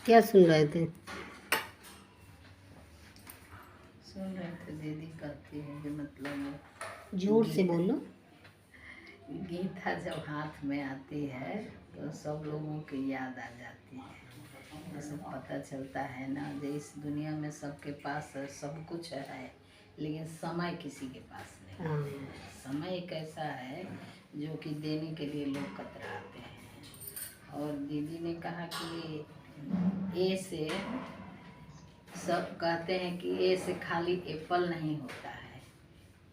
क्या सुन रहे थे? सुन रहे थे दीदी कहती है कि मतलब जोर से बोलो। गीता जब हाथ में आती है तो सब लोगों की याद आ जाती है। ये सब पता चलता है ना, जो इस दुनिया में सबके पास सब कुछ है, लेकिन समय किसी के पास नहीं है। समय एक ऐसा है जो कि देने के लिए लोग कतराते हैं। और दीदी ने कहा कि ए से सब कहते हैं कि ए से खाली एप्पल नहीं होता है,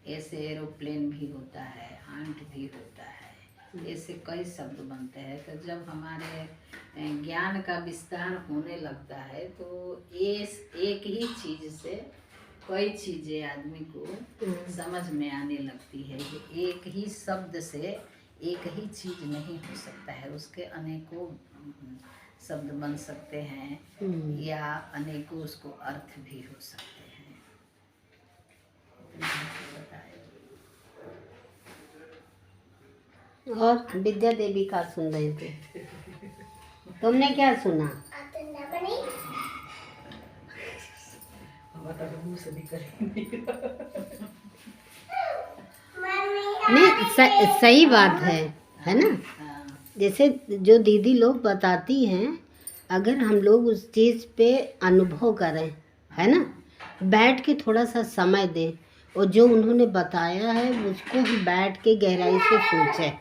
ए से एरोप्लेन भी होता है, आंट भी होता है, ऐसे कई शब्द बनते हैं। तो जब हमारे ज्ञान का विस्तार होने लगता है तो एक ही चीज़ से कई चीज़ें आदमी को समझ में आने लगती है कि एक ही शब्द से एक ही चीज़ नहीं हो सकता है, उसके अनेकों शब्द बन सकते हैं या अनेकों उसको अर्थ भी हो सकते हैं। और विद्या देवी का सुन रहे थे, तुमने क्या सुना? नहीं, सही बात है ना। जैसे जो दीदी लोग बताती हैं, अगर हम लोग उस चीज़ पे अनुभव करें, है ना, बैठ के थोड़ा सा समय दें और जो उन्होंने बताया है उसको हम बैठ के गहराई से सोचें,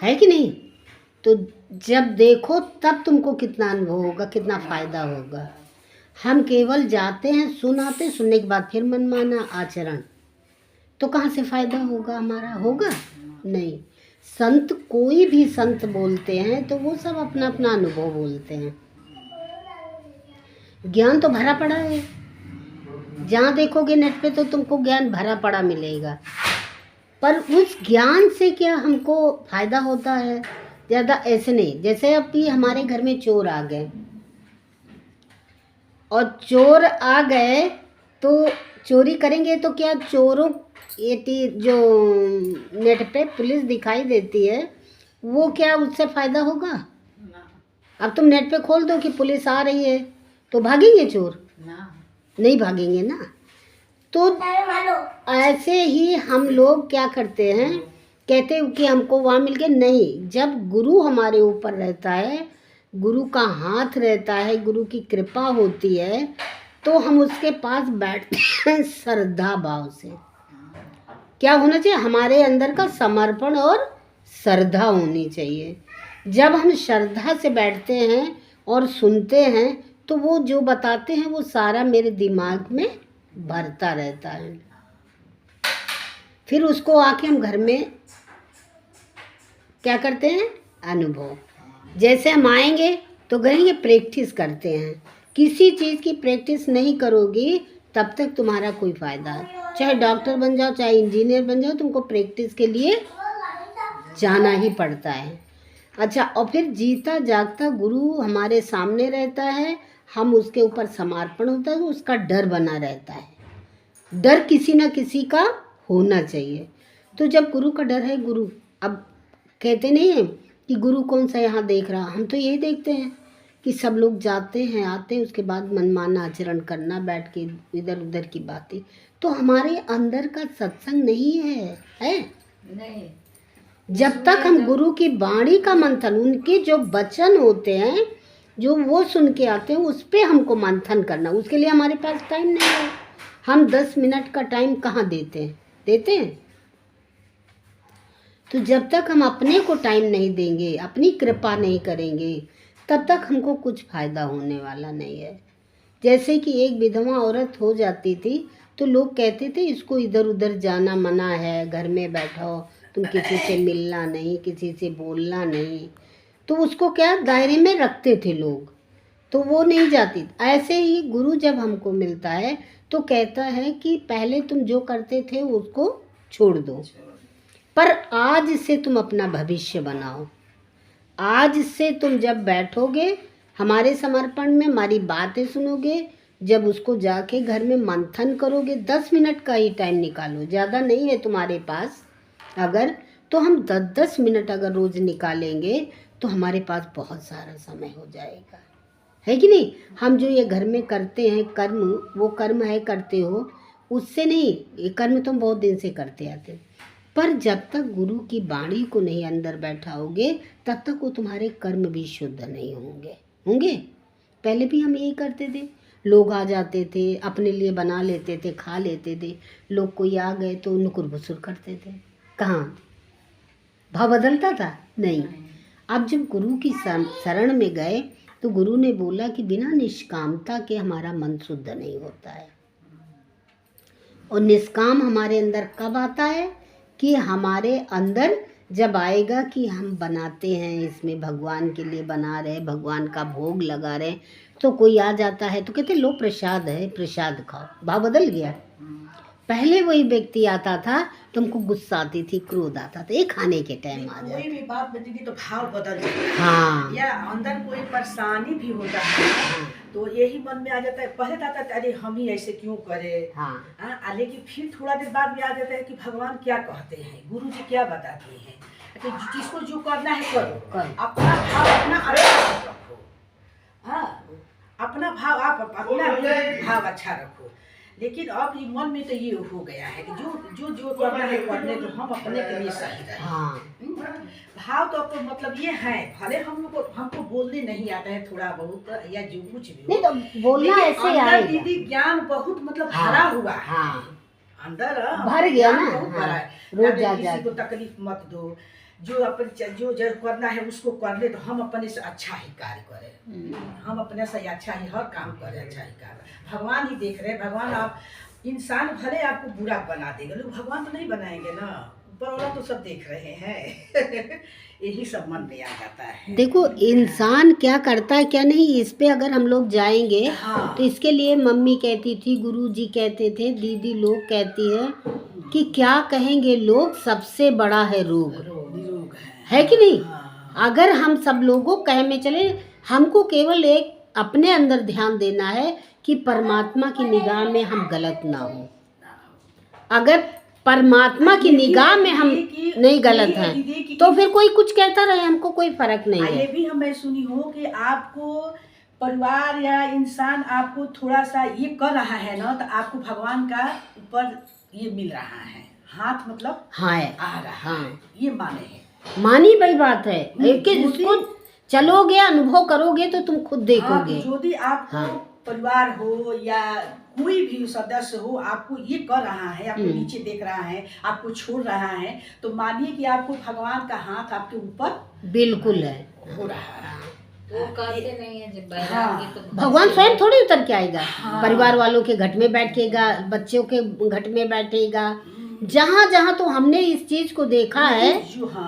है कि नहीं, तो जब देखो तब तुमको कितना अनुभव होगा, कितना फ़ायदा होगा। हम केवल जाते हैं, सुनाते, सुनने के बाद फिर मनमाना आचरण, तो कहाँ से फ़ायदा होगा हमारा? होगा नहीं। संत, कोई भी संत बोलते हैं तो वो सब अपना अपना अनुभव बोलते हैं। ज्ञान तो भरा पड़ा है, जहाँ देखोगे नेट पे तो तुमको ज्ञान भरा पड़ा मिलेगा, पर उस ज्ञान से क्या हमको फ़ायदा होता है? ज़्यादा ऐसे नहीं। जैसे अब भी हमारे घर में चोर आ गए, और चोर आ गए तो चोरी करेंगे तो क्या चोरों ये जो नेट पे पुलिस दिखाई देती है, वो क्या उससे फ़ायदा होगा? अब तुम नेट पे खोल दो कि पुलिस आ रही है तो भागेंगे चोर? नहीं भागेंगे ना। तो ऐसे ही हम लोग क्या करते हैं, कहते हैं कि हमको वहाँ मिल गया। नहीं, जब गुरु हमारे ऊपर रहता है, गुरु का हाथ रहता है, गुरु की कृपा होती है, तो हम उसके पास बैठते हैं श्रद्धा भाव से। क्या होना चाहिए? हमारे अंदर का समर्पण और श्रद्धा होनी चाहिए। जब हम श्रद्धा से बैठते हैं और सुनते हैं तो वो जो बताते हैं वो सारा मेरे दिमाग में भरता रहता है। फिर उसको आके हम घर में क्या करते हैं? अनुभव। जैसे हम आएंगे तो कहेंगे प्रैक्टिस करते हैं। किसी चीज़ की प्रैक्टिस नहीं करोगी तब तक तुम्हारा कोई फ़ायदा है। चाहे डॉक्टर बन जाओ, चाहे इंजीनियर बन जाओ, तुमको प्रैक्टिस के लिए जाना ही पड़ता है। अच्छा, और फिर जीता जागता गुरु हमारे सामने रहता है, हम उसके ऊपर समर्पण होता है, उसका डर बना रहता है। डर किसी ना किसी का होना चाहिए। तो जब गुरु का डर है, गुरु, अब कहते नहीं हैं कि गुरु कौन सा यहाँ देख रहा, हम तो यही देखते हैं कि सब लोग जाते हैं, आते हैं, उसके बाद मनमाना आचरण करना, बैठ के इधर उधर की बातें। तो हमारे अंदर का सत्संग नहीं है नहीं। जब तक हम गुरु की वाणी का मंथन, उनके जो वचन होते हैं जो वो सुन के आते हैं, उस पर हमको मंथन करना, उसके लिए हमारे पास टाइम नहीं है। हम 10 मिनट का टाइम कहाँ देते हैं? तो जब तक हम अपने को टाइम नहीं देंगे, अपनी कृपा नहीं करेंगे, तब तक हमको कुछ फ़ायदा होने वाला नहीं है। जैसे कि एक विधवा औरत हो जाती थी तो लोग कहते थे इसको इधर उधर जाना मना है, घर में बैठो, तुम किसी से मिलना नहीं, किसी से बोलना नहीं, तो उसको क्या दायरे में रखते थे लोग, तो वो नहीं जाती। ऐसे ही गुरु जब हमको मिलता है तो कहता है कि पहले तुम जो करते थे उसको छोड़ दो, पर आज से तुम अपना भविष्य बनाओ। आज से तुम जब बैठोगे हमारे समर्पण में, हमारी बातें सुनोगे, जब उसको जाके घर में मंथन करोगे, 10 मिनट का ही टाइम निकालो, ज़्यादा नहीं है तुम्हारे पास अगर, तो हम 10-10 मिनट अगर रोज़ निकालेंगे तो हमारे पास बहुत सारा समय हो जाएगा, है कि नहीं। हम जो ये घर में करते हैं कर्म, वो कर्म है करते हो, उससे नहीं, ये कर्म तुम बहुत दिन से करते आते, पर जब तक गुरु की वाणी को नहीं अंदर बैठाओगे तब तक वो तुम्हारे कर्म भी शुद्ध नहीं होंगे। पहले भी हम यही करते थे, लोग आ जाते थे, अपने लिए बना लेते थे, खा लेते थे, लोग कोई आ गए तो नुकुर भुसुर करते थे, कहाँ भाव बदलता था? नहीं। अब जब गुरु की शरण में गए तो गुरु ने बोला कि बिना निष्कामता के हमारा मन शुद्ध नहीं होता है। और निष्काम हमारे अंदर कब आता है? कि हमारे अंदर जब आएगा कि हम बनाते हैं, इसमें भगवान के लिए बना रहे, भगवान का भोग लगा रहे, तो कोई आ जाता है तो कहते लो प्रसाद है, प्रसाद खाओ, भाव बदल गया। पहले वही व्यक्ति आता था तो हमको गुस्सा आती थी, क्रोध आता था, ये खाने के टाइम आ जाता, कोई भी बात बची थी तो भाव बदल जाता है। हाँ, या अंदर कोई परेशानी भी होता है तो यही मन में आ जाता है। पहले तो आता था अरे हम ही ऐसे क्यों करें, हाँ, लेकिन फिर थोड़ा देर बाद में आ जाता है कि भगवान क्या कहते हैं, गुरु जी क्या बताते हैं, कि जिसको जो करना है करो, अपना भाव अपना अच्छा रखो। हाँ, अपना भाव आप अपना भाव अच्छा रखो। लेकिन अब ये मन में तो ये हो गया है कि जो करना है करने तो हम अपने के लिए सही रहे। हाँ, भाव तो आपको मतलब ये है, भले हमको बोलने नहीं आता है थोड़ा बहुत या जो कुछ भी नहीं तो बोलना ऐसे अंदर आएगा, दीदी ज्ञान बहुत मतलब हाँ, भरा हुआ है। हाँ, अंदर भर गया ज्ञान ना, बहुत भरा है। रोज जा किसी को तकलीफ मत दो, जो अपन जो करना है उसको करने तो हम अपने से अच्छा ही कार्य करें, हम अपने से अच्छा ही हर काम करें, अच्छा ही कार्य। भगवान ही देख रहे हैं, भगवान आप इंसान भले आपको बुरा बना देगा, लोग भगवान तो नहीं बनाएंगे ना, ऊपर वाला तो सब देख रहे हैं। यही सब मन में आ जाता है। देखो इंसान क्या करता है क्या नहीं, इस पे अगर हम लोग जाएंगे हाँ। तो इसके लिए मम्मी कहती थी, गुरुजी कहते थे, दीदी लोग कहती है कि क्या कहेंगे लोग, सबसे बड़ा है रोग रोग है कि नहीं। हाँ। अगर हम सब लोगों कहे में चले, हमको केवल एक अपने अंदर ध्यान देना है कि परमात्मा की निगाह में हम गलत ना हो। अगर परमात्मा की निगाह में हम नहीं गलत हैं तो फिर कोई कुछ कहता रहे, हमको कोई फर्क नहीं है। ये भी मैं सुनी हूँ कि आपको परिवार या इंसान आपको थोड़ा सा ये कर रहा है ना, तो आपको भगवान का ऊपर ये मिल रहा है, हाथ मतलब हाँ आ रहा हाँ, है, ये माने है, मानी भाई बात है कि इसको चलोगे अनुभव करोगे तो तुम खुद देखोगे। यदि आपको परिवार हो या कोई भी सदस्य हो आपको ये कर रहा है, आपको नीचे देख रहा है, आपको छोड़ रहा है, तो मानिए कि आपको भगवान का हाथ आपके ऊपर बिल्कुल है, हो रहा है। वो कहते नहीं है जब बैरागी तो भगवान स्वयं थोड़ी उतर के आएगा, परिवार वालों के घट में बैठेगा, बच्चों के घट में बैठेगा, जहाँ जहाँ तो हमने इस चीज को देखा है,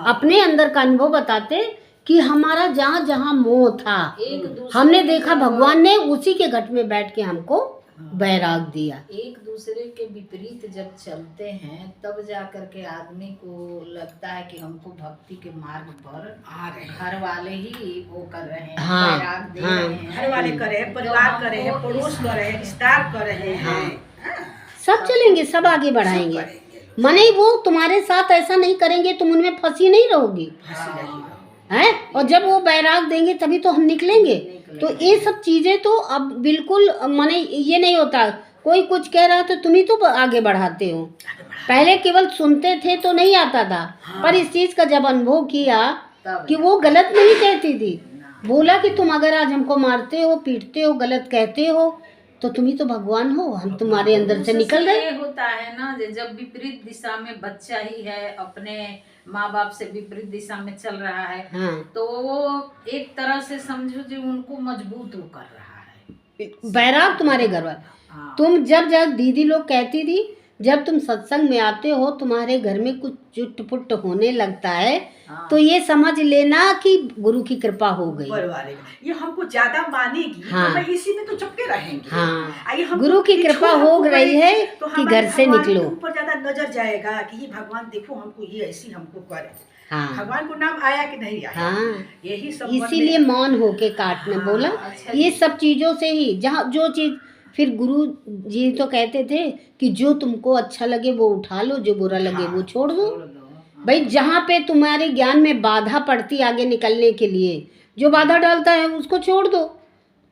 अपने अंदर का अनुभव बताते कि हमारा जहाँ जहाँ मोह था, हमने देखा भगवान ने उसी के घट में बैठ के हमको बैराग दिया। एक दूसरे के विपरीत जब चलते हैं तब जा करके आदमी को लगता है कि हमको भक्ति के मार्ग पर आ रहे हैं, घर वाले ही वो कर रहे हैं, हाँ, बैराग दे हाँ, रहे हैं, घर वाले कर रहे हैं, परिवार कर रहे हैं, पड़ोस कर रहे हैं, रिश्तेदार कर रहे हैं, सब चलेंगे, सब आगे बढ़ाएंगे। मने वो तुम्हारे साथ ऐसा नहीं करेंगे, तुम उनमें फंसी नहीं रहोगी है, और जब वो बैराग देंगे तभी तो हम निकलेंगे। तो ये सब चीजें तो अब बिल्कुल माने ये नहीं होता, कोई कुछ कह रहा तो तुम ही तो आगे बढ़ाते हो। पहले केवल सुनते थे तो नहीं आता था, पर इस चीज का जब अनुभव किया कि वो गलत नहीं कहती थी, बोला कि तुम अगर आज हमको मारते हो, पीटते हो, गलत कहते हो तो तुम ही तो भगवान हो, हम तुम्हारे अंदर से निकल गए। होता है ना, जब विपरीत दिशा में बच्चा ही है, अपने माँ बाप से विपरीत दिशा में चल रहा है, तो वो एक तरह से समझो जो उनको मजबूत वो कर रहा है, बैराग तुम्हारे घर वाले। तुम जब दीदी लोग कहती थी, जब तुम सत्संग में आते हो तुम्हारे घर में कुछ चुट-पुट होने लगता है, तो ये समझ लेना कि गुरु की कृपा हो गई। ये हमको ज्यादा मानेगी तो मैं इसी में तो चपके रहेंगे। हाँ, गुरु की कृपा हो रही है तो कि घर से निकलो, ऊपर ज्यादा नजर जाएगा कि ये भगवान देखो हमको ये ऐसी हमको करे। हाँ, भगवान को नाम आया कि नहीं आया। हाँ, यही सब इसीलिए मौन होके काटने बोला। ये सब चीजों से ही जहाँ जो चीज फिर गुरु जी तो कहते थे कि जो तुमको अच्छा लगे वो उठा लो, जो बुरा लगे वो छोड़ दो। छोड़ दो। हाँ। भाई जहाँ पे तुम्हारे ज्ञान में बाधा पड़ती आगे निकलने के लिए, जो बाधा डालता है उसको छोड़ दो,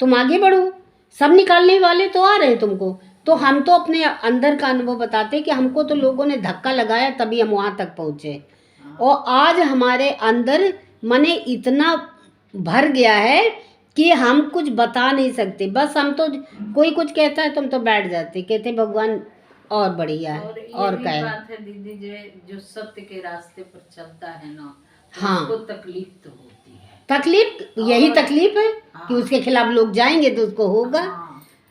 तुम आगे बढ़ो। सब निकालने वाले तो आ रहे हैं तुमको। तो हम तो अपने अंदर का अनुभव बताते कि हमको तो लोगों ने धक्का लगाया तभी हम वहाँ तक पहुँचे। और आज हमारे अंदर मने इतना भर गया है कि हम कुछ बता नहीं सकते। बस हम तो कोई कुछ कहता है तुम तो बैठ जाते, कहते भगवान और बढ़िया और है ये और भी क्या बात है दीदी, जो सत्य के रास्ते पर चलता है ना, तो हाँ। उसको तकलीफ तो होती है। तकलीफ, यही और- तकलीफ है हाँ। कि उसके खिलाफ लोग जाएंगे तो उसको होगा। हाँ।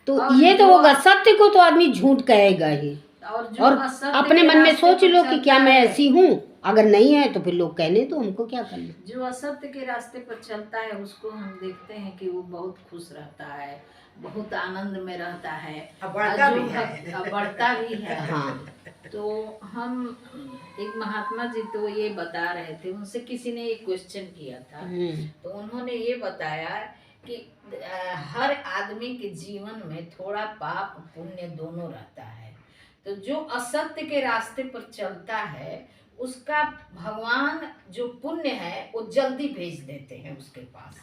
तो और ये तो जो- होगा, सत्य को तो आदमी झूठ कहेगा ही। और जो और असत्य अपने के मन में रास्ते सोच पर लो कि चलता क्या मैं है, ऐसी हूँ, अगर नहीं है तो फिर लोग कहने तो हमको क्या करना। जो असत्य के रास्ते पर चलता है उसको हम देखते हैं कि वो बहुत खुश रहता है, बहुत आनंद में रहता है, अब बढ़ता और जो भी है। अब बढ़ता भी है। हाँ। तो हम एक महात्मा जी तो ये बता रहे थे, उनसे किसी ने एक क्वेश्चन किया था, तो उन्होंने ये बताया कि हर आदमी के जीवन में थोड़ा पाप पुण्य दोनों रहता है। तो जो असत्य के रास्ते पर चलता है उसका भगवान जो पुण्य है वो जल्दी भेज देते हैं उसके पास।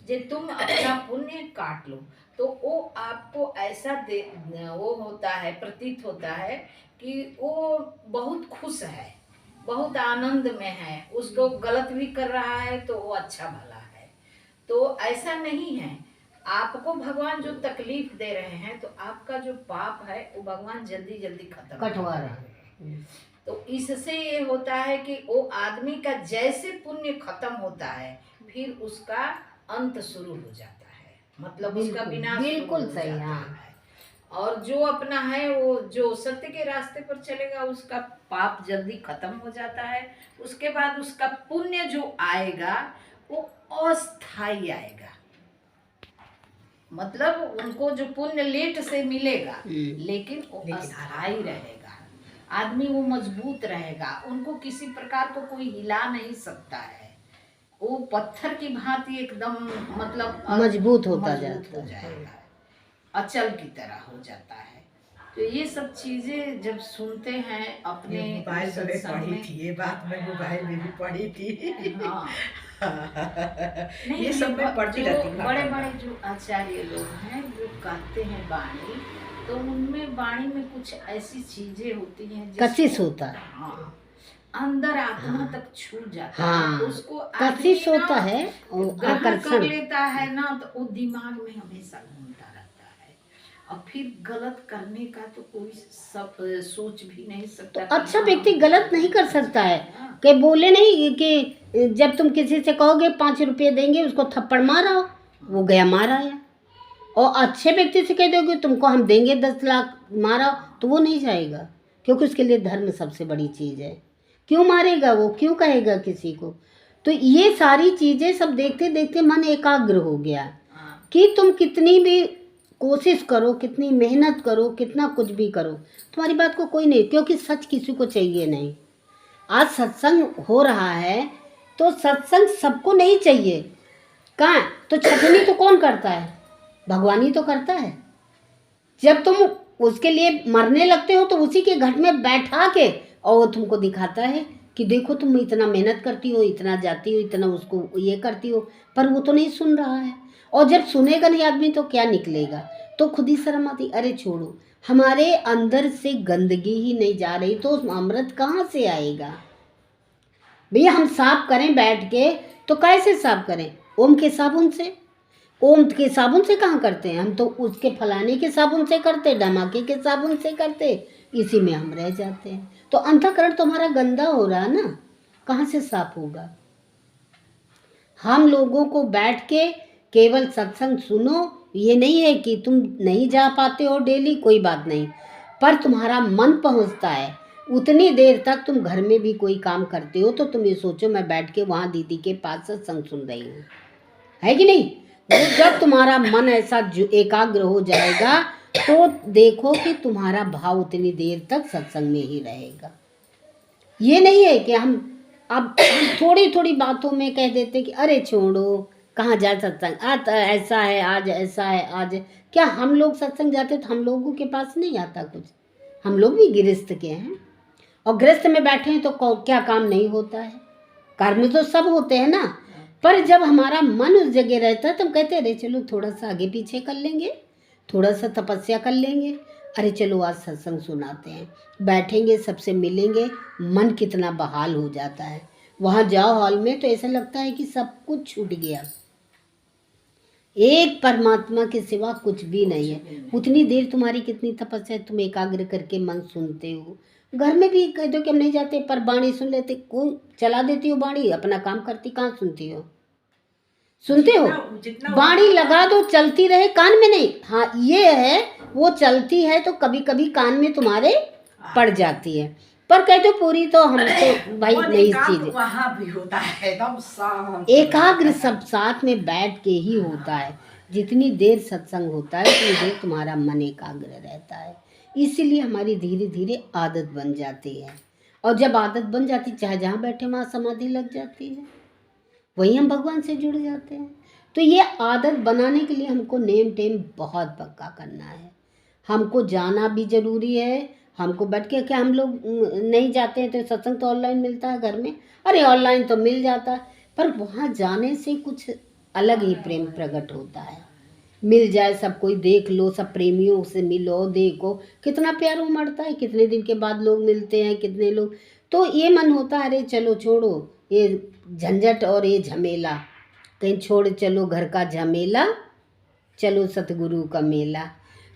जे तुम अपना पुण्य काट लो तो वो आपको ऐसा दे, वो होता है, प्रतीत होता है कि वो बहुत खुश है, बहुत आनंद में है। उसको गलत भी कर रहा है तो वो अच्छा भला है। तो ऐसा नहीं है, आपको भगवान जो तकलीफ दे रहे हैं तो आपका जो पाप है वो भगवान जल्दी जल्दी खत्म कटवा कर रहे हैं। तो इससे ये होता है कि वो आदमी का जैसे पुण्य खत्म होता है फिर उसका अंत शुरू हो जाता है, मतलब उसका बिल्कुल, विनाश बिल्कुल शुरू हो सही, जाता हाँ। है। और जो अपना है वो जो सत्य के रास्ते पर चलेगा उसका पाप जल्दी खत्म हो जाता है। उसके बाद उसका पुण्य जो आएगा वो अस्थाई आएगा, मतलब उनको जो पुण्य लेट से मिलेगा लेकिन वो अस्थाई रहेगा। आदमी वो मजबूत रहेगा, उनको किसी प्रकार को कोई हिला नहीं सकता है। वो पत्थर की भांति एकदम मतलब मजबूत होता मजबूत जाता हो है। जाएगा, अचल की तरह हो जाता है। तो ये सब चीजें जब सुनते हैं अपने ये मोबाइल में सत्संग पढ़ी में, थी, ये बात मैं मोबाइल में भी पढ़ी थी। हाँ। नहीं, ये सब मैं पढ़ती जो रहती हूँ। बड़े बड़े जो आचार्य लोग हैं जो कहते हैं वाणी, तो उनमें वाणी में कुछ ऐसी चीजें होती हैं कशिश होता है। हाँ, अंदर आत्मा तक छू जाता हाँ, है उसको। कशिश आदमी ना होता है और ग्रहण कर आकर्षण। लेता है ना, तो वो दिमाग में हमेशा घूमता रहता है और फिर गलत करने का तो कोई सब सोच भी नहीं सकता। तो अच्छा व्यक्ति गलत नहीं कर सकता है कि बोले नहीं कि जब तुम किसी से कहोगे 5 रुपये देंगे उसको थप्पड़ मारा, वो गया मारा या। और अच्छे व्यक्ति से कह दोगे तुमको हम देंगे 10 लाख, मारा, तो वो नहीं जाएगा, क्योंकि उसके लिए धर्म सबसे बड़ी चीज़ है। क्यों मारेगा वो, क्यों कहेगा किसी को। तो ये सारी चीज़ें सब देखते देखते मन एकाग्र हो गया कि तुम कितनी भी कोशिश करो, कितनी मेहनत करो, कितना कुछ भी करो, तुम्हारी बात को कोई नहीं, क्योंकि सच किसी को चाहिए नहीं। आज सत्संग हो रहा है तो सत्संग सबको नहीं चाहिए। कहाँ तो छठनी तो कौन करता है, भगवान ही तो करता है। जब तुम उसके लिए मरने लगते हो तो उसी के घट में बैठा के और वो तुमको दिखाता है कि देखो तुम इतना मेहनत करती हो, इतना जाती हो, इतना उसको ये करती हो, पर वो तो नहीं सुन रहा है। और जब सुनेगा नहीं आदमी तो क्या निकलेगा, तो खुद ही शर्म आती, अरे छोड़ो, हमारे अंदर से गंदगी ही नहीं जा रही तो अमृत कहाँ से आएगा। भैया हम साफ करें बैठ के तो कैसे साफ करें, ओम के साबुन से। ओम के साबुन से कहाँ करते हैं हम, तो उसके फलाने के साबुन से करते, धमाके के साबुन से करते, इसी में हम रह जाते हैं। तो अंतःकरण तुम्हारा गंदा हो रहा है ना, कहाँ से साफ होगा। हम लोगों को बैठ के केवल सत्संग सुनो, ये नहीं है कि तुम नहीं जा पाते हो डेली, कोई बात नहीं, पर तुम्हारा मन पहुँचता है। उतनी देर तक तुम घर में भी कोई काम करते हो तो तुम ये सोचो मैं बैठ के वहाँ दीदी के पास सत्संग सुन रही हूँ, है कि नहीं। वो जब तुम्हारा मन ऐसा एकाग्र हो जाएगा तो देखो कि तुम्हारा भाव उतनी देर तक सत्संग में ही रहेगा। ये नहीं है कि हम अब थोड़ी थोड़ी बातों में कह देते कि अरे छोड़ो, कहाँ जाए सत्संग, आज ऐसा है, आज ऐसा है, आज क्या हम लोग सत्संग जाते तो हम लोगों के पास नहीं आता कुछ? हम लोग भी गृहस्थ के हैं, और गृहस्थ में बैठे हैं तो क्या काम नहीं होता है? कर्म तो सब होते हैं ना, पर जब हमारा मन उस जगह रहता है तो हम कहते अरे चलो थोड़ा सा आगे पीछे कर लेंगे, थोड़ा सा तपस्या कर लेंगे, अरे चलो आज सत्संग सुनाते हैं, बैठेंगे, सबसे मिलेंगे, मन कितना बहाल हो जाता है। वहाँ जाओ हॉल में तो ऐसा लगता है कि सब कुछ छूट गया, एक परमात्मा के सिवा कुछ भी नहीं है। उतनी देर तुम्हारी कितनी तपस्या, तुम एकाग्र करके मन सुनते हो। घर में भी कह दो कि हम नहीं जाते, पर बाणी सुन लेते, कौन चला देती हो बाणी, अपना काम करती, कहाँ सुनती हो? सुनते हो? बाणी लगा दो, चलती रहे, कान में नहीं। हाँ ये है, वो चलती है तो कभी कभी कान में तुम्हारे पड़ जाती है, पर कहते पूरी तो हम तो भाई नई चीज, वहाँ भी होता है एकदम शांत, एकाग्र सब साथ में बैठ के ही होता है। जितनी देर सत्संग होता है उतनी देर तुम्हारा मन एकाग्र रहता है, इसीलिए हमारी धीरे धीरे आदत बन जाती है। और जब आदत बन जाती, चाहे जहाँ बैठे वहाँ समाधि लग जाती है, वहीं हम भगवान से जुड़ जाते हैं। तो ये आदत बनाने के लिए हमको नेम टेम बहुत पक्का करना है, हमको जाना भी ज़रूरी है। हमको बैठ के, क्या हम लोग नहीं जाते हैं तो सत्संग तो ऑनलाइन मिलता है घर में, अरे ऑनलाइन तो मिल जाता है, पर वहाँ जाने से कुछ अलग ही प्रेम प्रकट होता है। मिल जाए, सब कोई देख लो, सब प्रेमियों से मिलो, देखो कितना प्यार उमड़ता है, कितने दिन के बाद लोग मिलते हैं, कितने लोग, तो ये मन होता है अरे चलो छोड़ो ये झंझट और ये झमेला, कहीं छोड़ चलो घर का झमेला, चलो सतगुरु का मेला।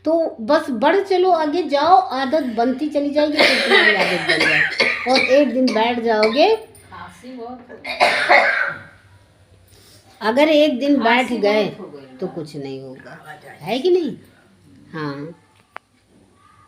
तो बस बढ़ चलो, आगे जाओ, आदत बनती चली जाएगी, तो तुम्हारी आदत बन जाए, और एक दिन बैठ जाओगे। अगर एक दिन बैठ गए तो कुछ नहीं होगा, है कि नहीं? हाँ,